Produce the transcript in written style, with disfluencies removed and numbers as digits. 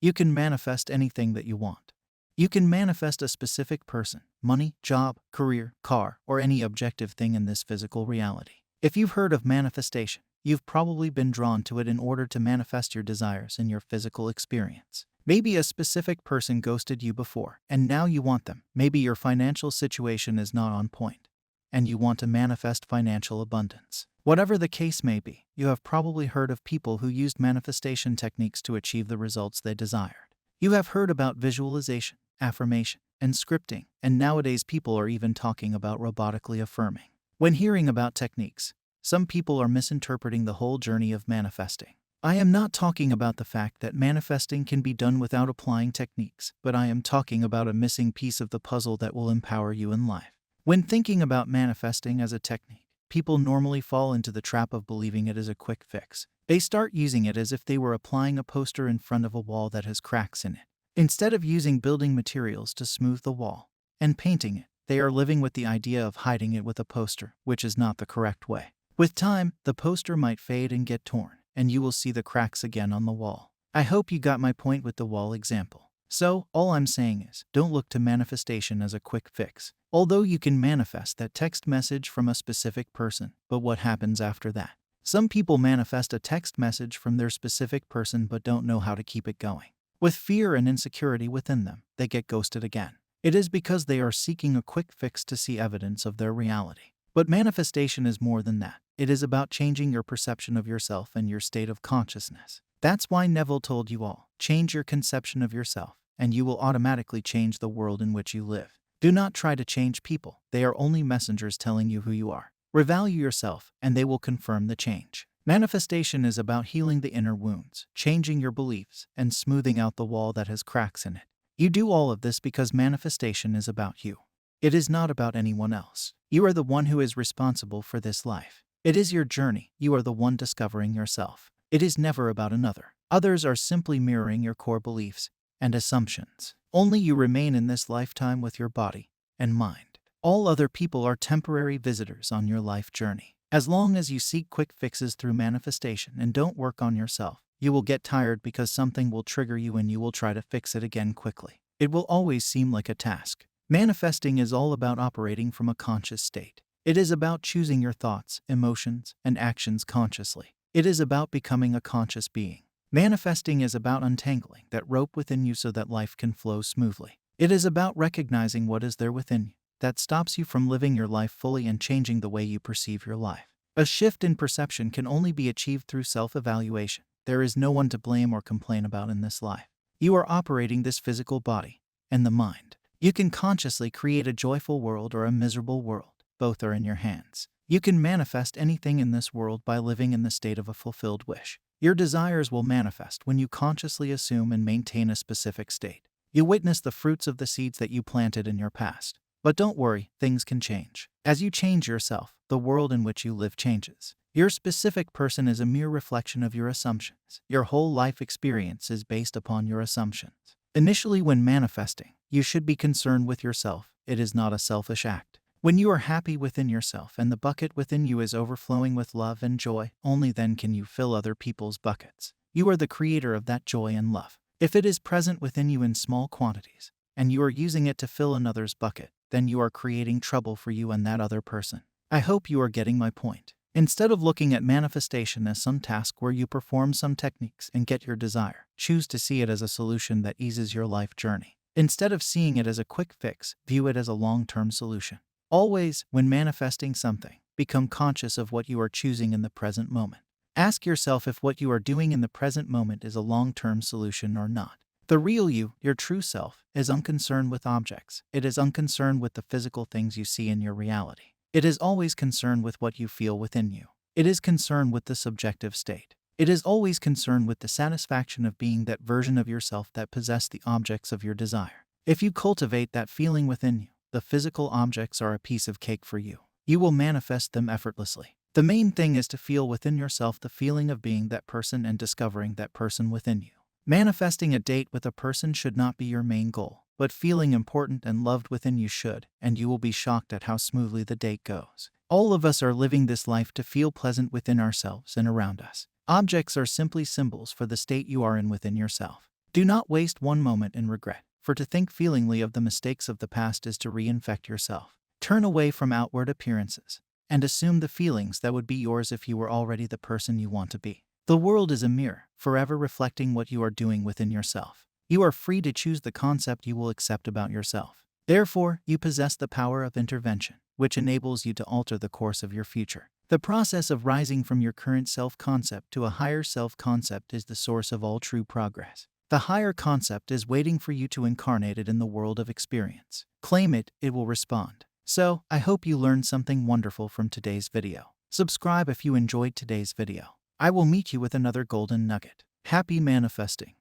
You can manifest anything that you want. You can manifest a specific person, money, job, career, car, or any objective thing in this physical reality. If you've heard of manifestation, you've probably been drawn to it in order to manifest your desires in your physical experience. Maybe a specific person ghosted you before, and now you want them. Maybe your financial situation is not on point, and you want to manifest financial abundance. Whatever the case may be, you have probably heard of people who used manifestation techniques to achieve the results they desired. You have heard about visualization, affirmation, and scripting, and nowadays people are even talking about robotically affirming. When hearing about techniques, some people are misinterpreting the whole journey of manifesting. I am not talking about the fact that manifesting can be done without applying techniques, but I am talking about a missing piece of the puzzle that will empower you in life. When thinking about manifesting as a technique, people normally fall into the trap of believing it is a quick fix. They start using it as if they were applying a poster in front of a wall that has cracks in it. Instead of using building materials to smooth the wall and painting it, they are living with the idea of hiding it with a poster, which is not the correct way. With time, the poster might fade and get torn, and you will see the cracks again on the wall. I hope you got my point with the wall example. So, all I'm saying is, don't look to manifestation as a quick fix. Although you can manifest that text message from a specific person, but what happens after that? Some people manifest a text message from their specific person but don't know how to keep it going. With fear and insecurity within them, they get ghosted again. It is because they are seeking a quick fix to see evidence of their reality. But manifestation is more than that. It is about changing your perception of yourself and your state of consciousness. That's why Neville told you all, change your conception of yourself, and you will automatically change the world in which you live. Do not try to change people. They are only messengers telling you who you are. Revalue yourself, and they will confirm the change. Manifestation is about healing the inner wounds, changing your beliefs, and smoothing out the wall that has cracks in it. You do all of this because manifestation is about you. It is not about anyone else. You are the one who is responsible for this life. It is your journey. You are the one discovering yourself. It is never about another. Others are simply mirroring your core beliefs and assumptions. Only you remain in this lifetime with your body and mind. All other people are temporary visitors on your life journey. As long as you seek quick fixes through manifestation and don't work on yourself, you will get tired because something will trigger you and you will try to fix it again quickly. It will always seem like a task. Manifesting is all about operating from a conscious state. It is about choosing your thoughts, emotions, and actions consciously. It is about becoming a conscious being. Manifesting is about untangling that rope within you so that life can flow smoothly. It is about recognizing what is there within you that stops you from living your life fully and changing the way you perceive your life. A shift in perception can only be achieved through self-evaluation. There is no one to blame or complain about in this life. You are operating this physical body and the mind. You can consciously create a joyful world or a miserable world. Both are in your hands. You can manifest anything in this world by living in the state of a fulfilled wish. Your desires will manifest when you consciously assume and maintain a specific state. You witness the fruits of the seeds that you planted in your past. But don't worry, things can change. As you change yourself, the world in which you live changes. Your specific person is a mere reflection of your assumptions. Your whole life experience is based upon your assumptions. Initially, when manifesting, you should be concerned with yourself. It is not a selfish act. When you are happy within yourself and the bucket within you is overflowing with love and joy, only then can you fill other people's buckets. You are the creator of that joy and love. If it is present within you in small quantities, and you are using it to fill another's bucket, then you are creating trouble for you and that other person. I hope you are getting my point. Instead of looking at manifestation as some task where you perform some techniques and get your desire, choose to see it as a solution that eases your life journey. Instead of seeing it as a quick fix, view it as a long-term solution. Always, when manifesting something, become conscious of what you are choosing in the present moment. Ask yourself if what you are doing in the present moment is a long-term solution or not. The real you, your true self, is unconcerned with objects. It is unconcerned with the physical things you see in your reality. It is always concerned with what you feel within you. It is concerned with the subjective state. It is always concerned with the satisfaction of being that version of yourself that possessed the objects of your desire. If you cultivate that feeling within you, the physical objects are a piece of cake for you. You will manifest them effortlessly. The main thing is to feel within yourself the feeling of being that person and discovering that person within you. Manifesting a date with a person should not be your main goal, but feeling important and loved within you should, and you will be shocked at how smoothly the date goes. All of us are living this life to feel pleasant within ourselves and around us. Objects are simply symbols for the state you are in within yourself. Do not waste one moment in regret, for to think feelingly of the mistakes of the past is to reinfect yourself. Turn away from outward appearances and assume the feelings that would be yours if you were already the person you want to be. The world is a mirror, forever reflecting what you are doing within yourself. You are free to choose the concept you will accept about yourself. Therefore, you possess the power of intervention, which enables you to alter the course of your future. The process of rising from your current self-concept to a higher self-concept is the source of all true progress. The higher concept is waiting for you to incarnate it in the world of experience. Claim it, it will respond. So, I hope you learned something wonderful from today's video. Subscribe if you enjoyed today's video. I will meet you with another golden nugget. Happy manifesting!